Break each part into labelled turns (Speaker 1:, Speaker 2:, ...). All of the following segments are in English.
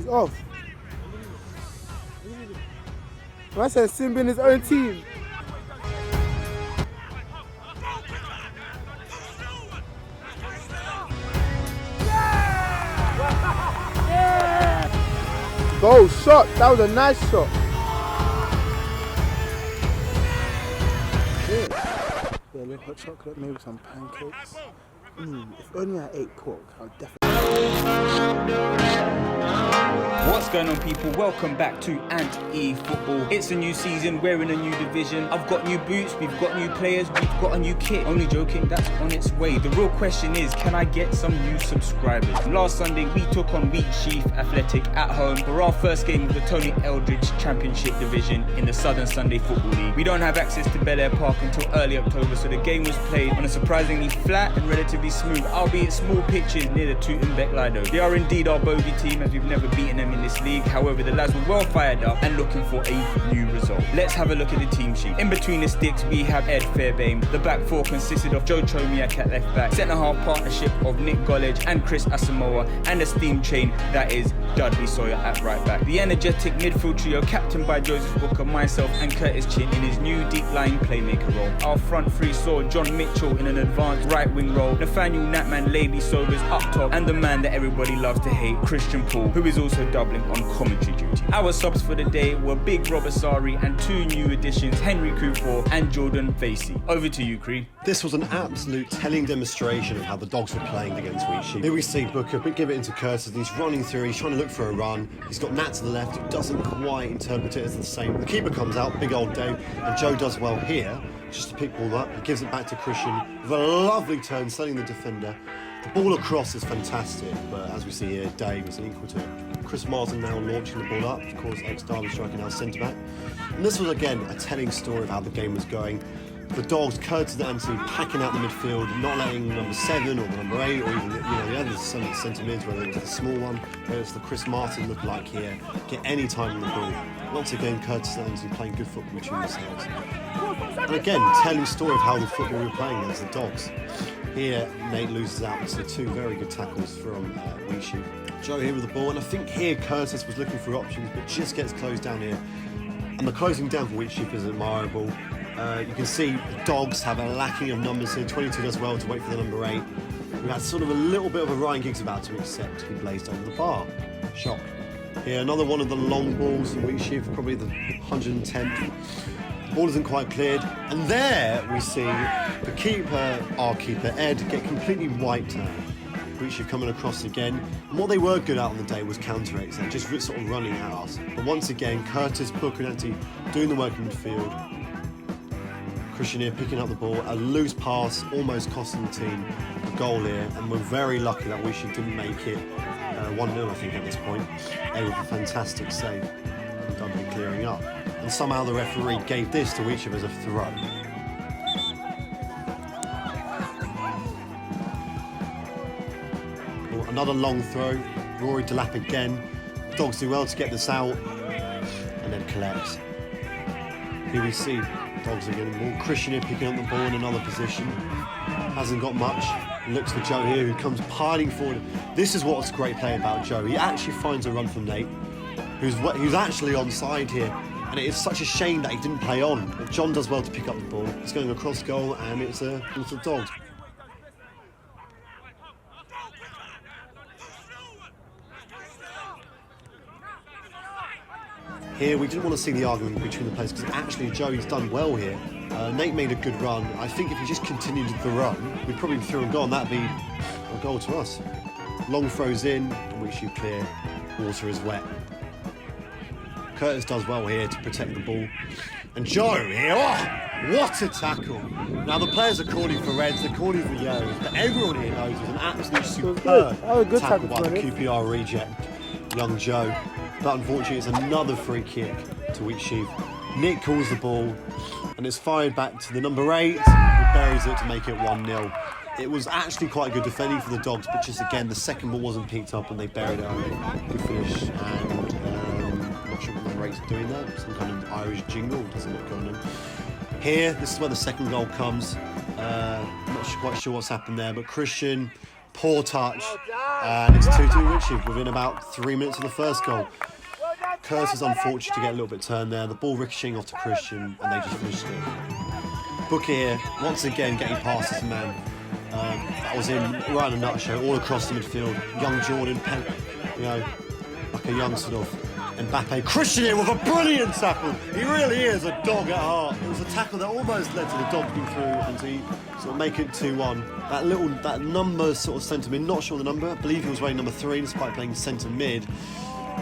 Speaker 1: off. I said Simba in his own team. Goal shot. That was a nice shot. Yeah, a little hot chocolate, maybe some pancakes. If only I ate pork, I'll definitely.
Speaker 2: What's going on, people? Welcome back to Ant-E Football. It's a new season, we're in a new division. I've got new boots, we've got new players, we've got a new kit. Only joking, that's on its way. The real question is, can I get some new subscribers? Last Sunday, we took on Wheatsheaf Athletic at home for our first game of the Tony Eldridge Championship Division in the Southern Sunday Football League. We don't have access to Bel Air Park until early October, so the game was played on a surprisingly flat and relatively smooth, albeit small pitches near the Tootenbeck Lido. They are indeed our bogey team, as we've never beaten them in this league. However, the lads were well fired up and looking for a new result. Let's have a look at the team sheet. In between the sticks, we have Ed Fairbairn. The back four consisted of Joe Chomiak at left back, centre-half partnership of Nick Gollage and Chris Asamoah, and a steam chain that is Dudley Sawyer at right back. The energetic midfield trio, captained by Joseph Booker, myself and Curtis Chin in his new deep-lying playmaker role. Our front three saw John Mitchell in an advanced right-wing role, Nathaniel Natman, Lady Sobers up top, and the man that everybody loves to hate, Christian Paul, who is also doubling on commentary duty. Our subs for the day were Big Rob Asari and two new additions, Henry Kufor and Jordan Vasey. Over to you, Cree.
Speaker 3: This was an absolute telling demonstration of how the Dogs were playing against Wheatsheaf. Here we see Booker give it into Curtis, and he's running through, he's trying to look for a run. He's got Nat to the left, who doesn't quite interpret it as the same. The keeper comes out, big old Dave, and Joe does well here, just to pick ball up. He gives it back to Christian with a lovely turn, sending the defender. The ball across is fantastic, but as we see here, Dave is equal to it. Chris Martin now launching the ball up, of course, ex-Derby striker, now centre-back. And this was, again, a telling story of how the game was going. The Dogs, Curtis and Anthony, packing out the midfield, not letting number 7 or the number 8 or even the other centre mids, whether it was the small one, whether it's the Chris Martin look like here, get any time on the ball. Once again, Curtis and Anthony playing good football between themselves. And again, telling story of how the football we were playing against the Dogs. Here, Nate loses out to two very good tackles from Wheatsheaf. Joe here with the ball, and I think here Curtis was looking for options, but just gets closed down here. And the closing down for Wheatsheaf is admirable. You can see the Dogs have a lacking of numbers here. 22 does well to wait for the number 8. We had sort of a little bit of a Ryan Giggs about to accept. He blazed over the bar. Shock. Here, another one of the long balls from Wheatsheaf, probably the 110th. Ball isn't quite cleared, and there we see the keeper, our keeper Ed, get completely wiped out. Wheatsheaf coming across again, and what they were good at on the day was counter-attacks, they're just sort of running at us. But once again, Curtis, Booker and Anthony doing the work in midfield. Christian here picking up the ball, a loose pass, almost costing the team a goal here, and we're very lucky that Wheatsheaf didn't make it 1-0 I think at this point. Ed with a fantastic save, and Dudley clearing up. And somehow the referee gave this to Wheatsheaf as a throw. Another long throw, Rory Delap again. Dogs do well to get this out, and then collects. Here we see Dogs again. More Christian here picking up the ball in another position. Hasn't got much. Looks for Joe here, who comes piling forward. This is what's great play about Joe. He actually finds a run from Nate, who's actually onside here. And it is such a shame that he didn't play on. But John does well to pick up the ball. It's going across goal, and it's a Dogs. Here, we didn't want to see the argument between the players because actually Joey's done well here. Nate made a good run. I think if he just continued the run, we'd probably be through and gone. That'd be a goal to us. Long throws in, Wheatsheaf clear. Water is wet. Curtis does well here to protect the ball. And Joe here, oh, what a tackle. Now the players are calling for reds, they're calling for yellows, but everyone here knows it's an absolute superb tackle by the QPR reject, young Joe. But unfortunately it's another free kick to Wheatsheaf. Nick calls the ball, and it's fired back to the number 8, who buries it to make it 1-0. It was actually quite good defending for the Dogs, but just again, the second ball wasn't picked up and they buried it early. Good finish, and I'm not sure what number 8's doing that. Some kind of Irish jingle, doesn't look going on. Here, this is where the second goal comes. Not quite sure what's happened there, but Christian Poor touch. And it's 2-2 Wheatsheaf within about 3 minutes of the first goal. Curtis is unfortunate to get a little bit turned there. The ball ricocheting off to Christian, and they just finished it. Booker here, once again getting past his man. That was him right in a nutshell, all across the midfield. Young Jordan, you know, like a young sort of Mbappe. Christian here with a brilliant tackle. He really is a dog at heart. It was a tackle that almost led to the dog being through and to sort of make it 2-1. That number sort of centre mid, not sure the number, I believe he was wearing number 3 despite playing centre mid.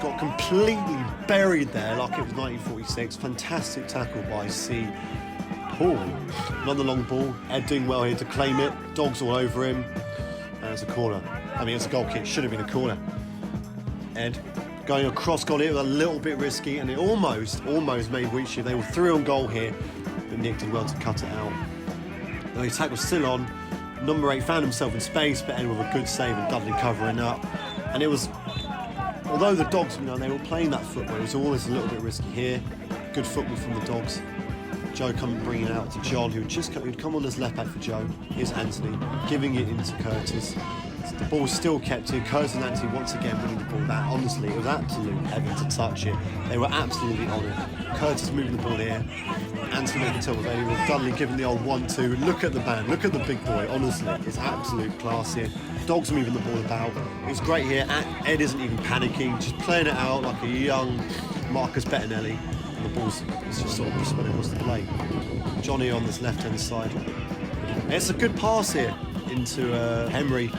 Speaker 3: Got completely buried there like it was 1946. Fantastic tackle by C. Paul. Another long ball. Ed doing well here to claim it. Dogs all over him. And it's a corner. I mean, it's a goal kick. Should have been a corner. Ed going across goal here, a little bit risky, and it almost made Wheatsheaf. They were through on goal here, but Nick did well to cut it out. The attack was still on. Number 8 found himself in space, but Ed with a good save and Dudley covering up. And it was, although the Dogs, you know, they were playing that football, it was always a little bit risky here. Good football from the Dogs. Joe bringing it out to John, who'd come on as left back for Joe. Here's Anthony, giving it into Curtis. The ball's still kept here. Curtis and Anthony once again winning the ball back. Honestly, it was absolute heaven to touch it. They were absolutely on it. Curtis moving the ball here. Anthony making trouble with Eddie, with Dudley giving the old 1-2. Look at the man, look at the big boy. Honestly, it's absolute class here. Dogs moving the ball about. It was great here. Ed isn't even panicking, just playing it out like a young Marcus Bettinelli. And the ball's just sort of spread across the plate. Johnny on this left-hand side. It's a good pass here into Henry.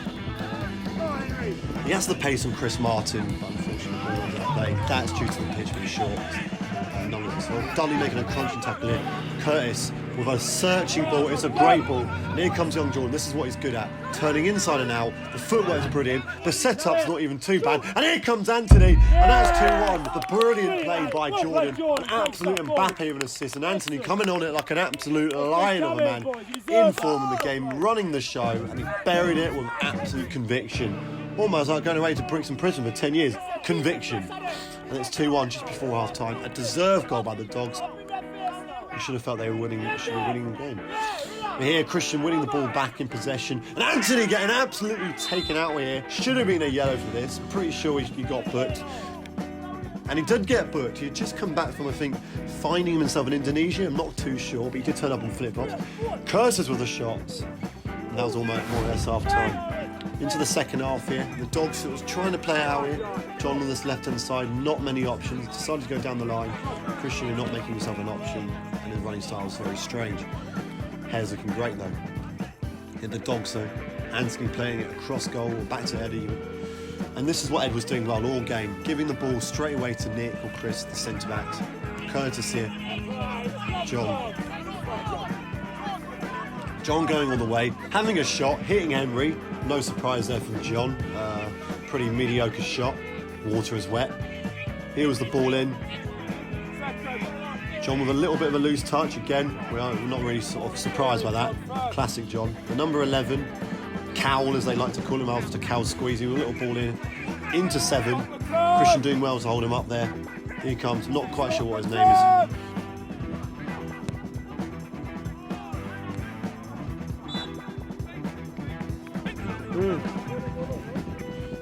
Speaker 3: He has the pace on Chris Martin, but unfortunately, that's due to the pitch being short. None of this. Well, Dudley making a crunching tackle here. Curtis with a searching ball. It's a great ball. And here comes young Jordan. This is what he's good at. Turning inside and out. The footwork's brilliant. The setup's not even too bad. And here comes Anthony. And that's 2-1. The brilliant play by Jordan. An absolute Mbappe of an assist. And Anthony coming on it like an absolute lion of a man. In form in the game, running the show. And he buried it with absolute conviction. Almost like going away to Brixton Prison for 10 years. Conviction. And it's 2-1 just before half time. A deserved goal by the Dogs. You should have felt they were winning. Should be winning the game. But here, Christian winning the ball back in possession. And Anthony getting absolutely taken out here. Should have been a yellow for this. Pretty sure he got booked. And he did get booked. He had just come back from, I think, finding himself in Indonesia. I'm not too sure, but he did turn up on flip-flops. Curses with the shots. And that was almost more or less half time. Into the second half here. The Dogs was trying to play it out here. John on this left-hand side, not many options. Decided to go down the line. Christian not making himself an option. And his running style was very strange. Hair's looking great though. Hit the Dogs though. Anthony playing it across goal, back to Ed even. And this is what Ed was doing well all game. Giving the ball straight away to Nick or Chris, the centre-backs. Curtis here. John going all the way. Having a shot, hitting Henry. No surprise there from John. Pretty mediocre shot. Water is wet. Here was the ball in. John with a little bit of a loose touch again. We're not really sort of surprised by that. Classic John. The number 11, Cowell as they like to call him after Cowell squeezing with a little ball in. Into 7. Christian doing well to hold him up there. Here he comes. Not quite sure what his name is.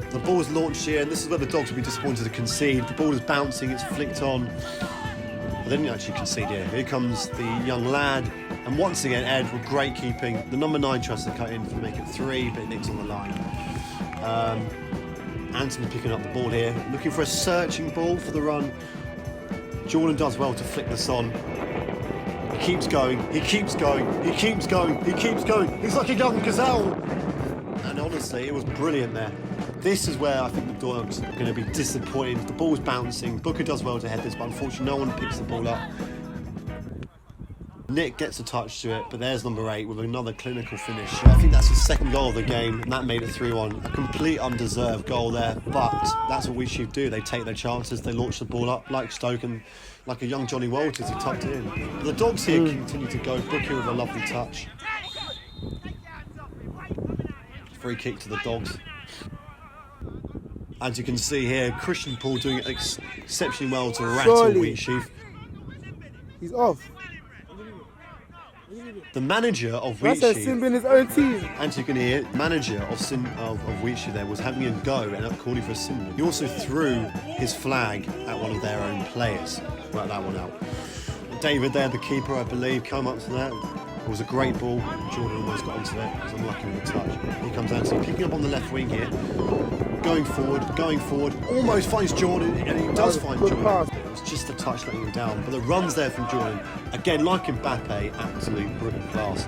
Speaker 3: The ball's launched here, and this is where the Dogs will be disappointed to concede. The ball is bouncing, it's flicked on. But they didn't actually concede here. Here comes the young lad, and once again, Ed with great keeping. The number 9 tries to cut in to make it 3, but it nicks on the line. Anthony picking up the ball here, looking for a searching ball for the run. Jordan does well to flick this on. He keeps going, he keeps going, he keeps going, he keeps going. He's like a young gazelle. And honestly, it was brilliant there. This is where I think the Dogs are going to be disappointed. The ball's bouncing. Booker does well to head this, but unfortunately no one picks the ball up. Nick gets a touch to it, but there's number 8 with another clinical finish. I think that's his second goal of the game, and that made it 3-1. A complete undeserved goal there, but that's what Wheatsheaf do. They take their chances, they launch the ball up like Stoke and like a young Johnny Walters, he tucked it in. But the Dogs here continue to go. Booker with a lovely touch. Free kick to the Dogs. As you can see here, Christian Paul doing exceptionally well to rattle Wheatsheaf.
Speaker 1: He's off.
Speaker 3: The manager of
Speaker 1: That's a
Speaker 3: Wheatsheaf,
Speaker 1: Simba in his own team.
Speaker 3: and you can hear, manager of Wheatsheaf there was having a go and ended up calling for a symbol. He also threw his flag at one of their own players. Worked that one out. David there, the keeper, I believe, come up to that. It was a great ball. Jordan almost got onto it. He was unlucky with the touch. Here comes Anthony, picking up on the left wing here. Going forward, almost finds Jordan, and he does find
Speaker 1: good
Speaker 3: Jordan.
Speaker 1: pass.
Speaker 3: It was just a touch letting him down, but the run's there from Jordan. Again, like Mbappe, absolute brilliant class.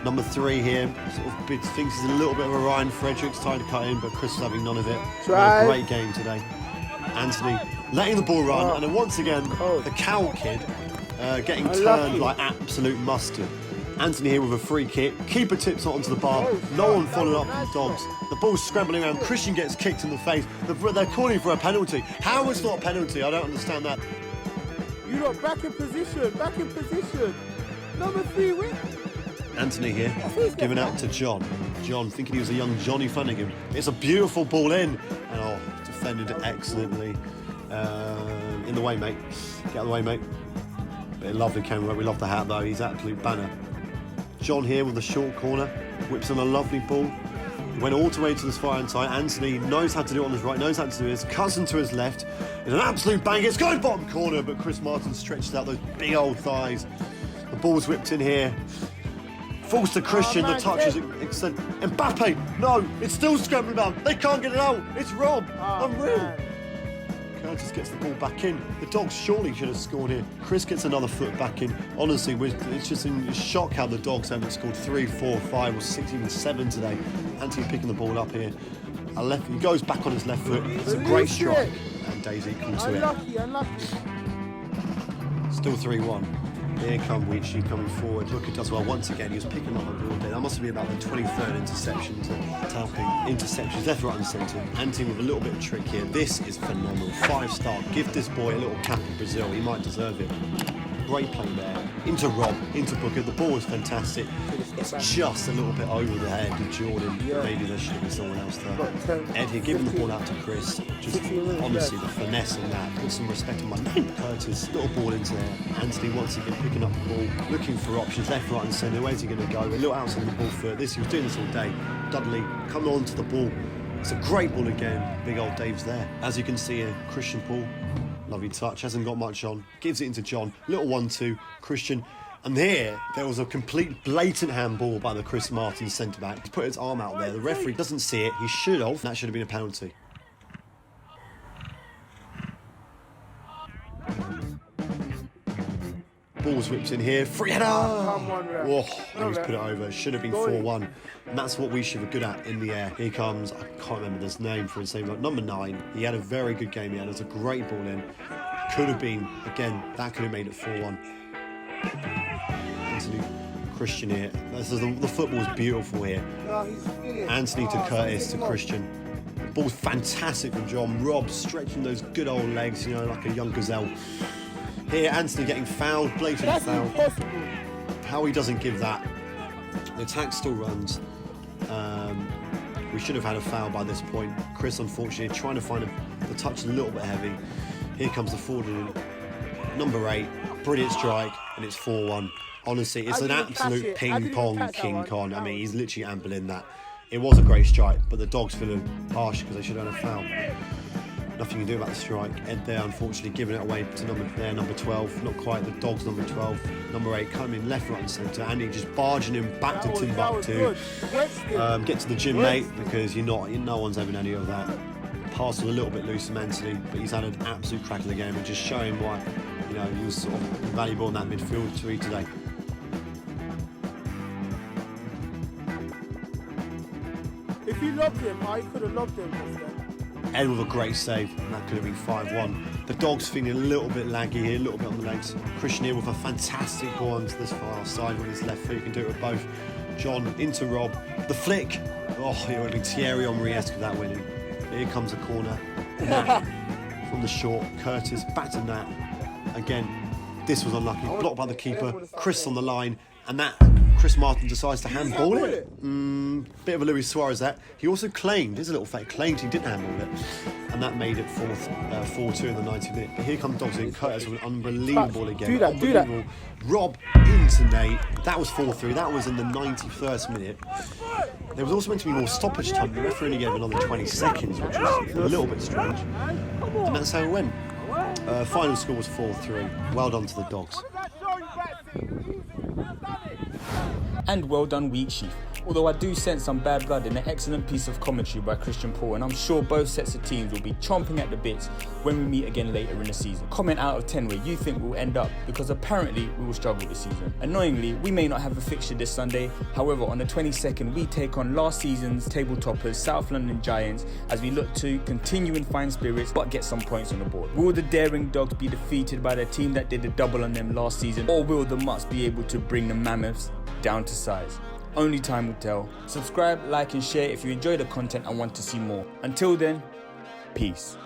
Speaker 3: Number 3 here, sort of thinks he's a little bit of a Ryan Fredericks, trying to cut in, but Chris is having none of it.
Speaker 1: Try.
Speaker 3: A great game today. Anthony letting the ball run, and then once again, the cow kid getting turned like absolute mustard. Anthony here with a free kick. Keeper tips it onto the bar. No one following up from Dogs. The ball's scrambling around. Christian gets kicked in the face. They're calling for a penalty. How is not a penalty? I don't understand that.
Speaker 1: You lot back in position. Number 3 win.
Speaker 3: Anthony here, giving out to John. John thinking he was a young Johnny Flanagan. It's a beautiful ball in. And defended it excellently. In the way, mate. Get out of the way, mate. But a lovely camera. We love the hat, though. He's absolute banner. John here with the short corner, whips on a lovely ball. Went all the way to the far hand side. Anthony knows how to do it on his right, knows how to do his. Cousin to his left. It's an absolute bang. It's going bottom corner, but Chris Martin stretched out those big old thighs. The ball's whipped in here. Falls to Christian. The touch is extended. Mbappe, no, it's still scrambling down. They can't get it out. It's Rob. Unreal.
Speaker 1: Man.
Speaker 3: Curtis gets the ball back in. The Dogs surely should have scored here. Chris gets another foot back in. Honestly, it's just in shock how the Dogs haven't scored 3, 4, 5 or 6, even 7 today. Anthony picking the ball up here. He goes back on his left foot. It's a great strike. And Days equal to it.
Speaker 1: Unlucky.
Speaker 3: Still 3-1. Here come Wheatsheaf coming forward. Booker does well once again. He was picking up a ball there. That must be about the 23rd interception to tapping. Interceptions left, right and centre. Anthony with a little bit of trick here. This is phenomenal. 5-star. Give this boy a little cap in Brazil. He might deserve it. Great play there. Into Rob, into Booker. The ball was fantastic. It's just a little bit over the head of Jordan. Maybe there should have been someone else there. Ed here giving the ball out to Chris. Just honestly, the finesse on that. Put some respect on my name. Curtis, little ball into there. Anthony once again picking up the ball, looking for options left, right and centre. Where's he going to go? A little outside the ball foot. He was doing this all day. Dudley coming on to the ball. It's a great ball again. Big old Dave's there. As you can see here, Christian Paul. Lovely touch, hasn't got much on. Gives it into John. Little 1-2. Christian. And there was a complete blatant handball by the Chris Martin centre-back. He put his arm out there. The referee doesn't see it. He should have. That should have been a penalty. Ball's whipped in here. Free header!
Speaker 1: Come on, Ref.
Speaker 3: Whoa, and he's put it over. Should have been 4-1. And that's what we should be good at in the air. Here comes, I can't remember his name for his name, but number 9. He had a very good game. He had a great ball in. Could have been, again, that could have made it 4-1. Anthony, Christian here. The football's beautiful here. Anthony to Curtis to Christian. Ball's fantastic from John. Rob stretching those good old legs, like a young gazelle. Here, Anthony getting fouled, blatantly fouled.
Speaker 1: Impossible.
Speaker 3: How he doesn't give that. The attack still runs. We should have had a foul by this point. Chris, unfortunately, trying to find the touch a little bit heavy. Here comes the forward in. Number 8, brilliant strike, and it's 4-1. Honestly, it's an absolute ping-pong King Kong. I mean, he's literally ambling that. It was a great strike, but the Dogs feeling harsh because they should have had a foul. Nothing you can do about the strike. Ed there, unfortunately, giving it away to number 12. Not quite, the Dogs number 12. Number 8 coming left, right and centre. Andy just barging him back to Timbuktu. Get to the gym, mate, because no one's having any of that. Pass was a little bit loose from Anthony, but he's had an absolute crack of the game and just showing why, he was sort of valuable in that midfield today.
Speaker 1: If you loved him, I could have loved him instead.
Speaker 3: Ed with a great save, and that could have been 5-1. The Dogs feeling a little bit laggy here, a little bit on the legs. Christian here with a fantastic ball onto this far side with his left foot. You can do it with both. John into Rob. The flick. Oh, it would have been Thierry Henry-esque with that winning. Here comes a corner. Nat from the short. Curtis back to Nat. Again, this was unlucky. Blocked by the keeper. Chris on the line. And that Chris Martin decides to handball it. Bit of a Luis Suarez that. He also claimed, here's a little fake, claimed he didn't handball it. and that made it 4-2 in the 90th minute. But here come Dogs in. Curtis with an unbelievable again.
Speaker 1: Do that.
Speaker 3: Unbelievable. Rob into Nate. That was 4-3. That was in the 91st minute. There was also meant to be more stoppage time. The referee only gave another 20 seconds, which was a little bit strange. And that's how it went. Final score was 4-3. Well done to the Dogs.
Speaker 2: And well done Wheatsheaf. Although I do sense some bad blood in an excellent piece of commentary by Christian Paul, and I'm sure both sets of teams will be chomping at the bits when we meet again later in the season. Comment out of 10 where you think we'll end up, because apparently we will struggle this season. Annoyingly, we may not have a fixture this Sunday. However, on the 22nd, we take on last season's table toppers, South London Giants, as we look to continue in fine spirits but get some points on the board. Will the daring Dogs be defeated by the team that did a double on them last season, or will the Mutts be able to bring the Mammoths down to size? Only time will tell. Subscribe, like and share if you enjoy the content and want to see more. Until then, peace.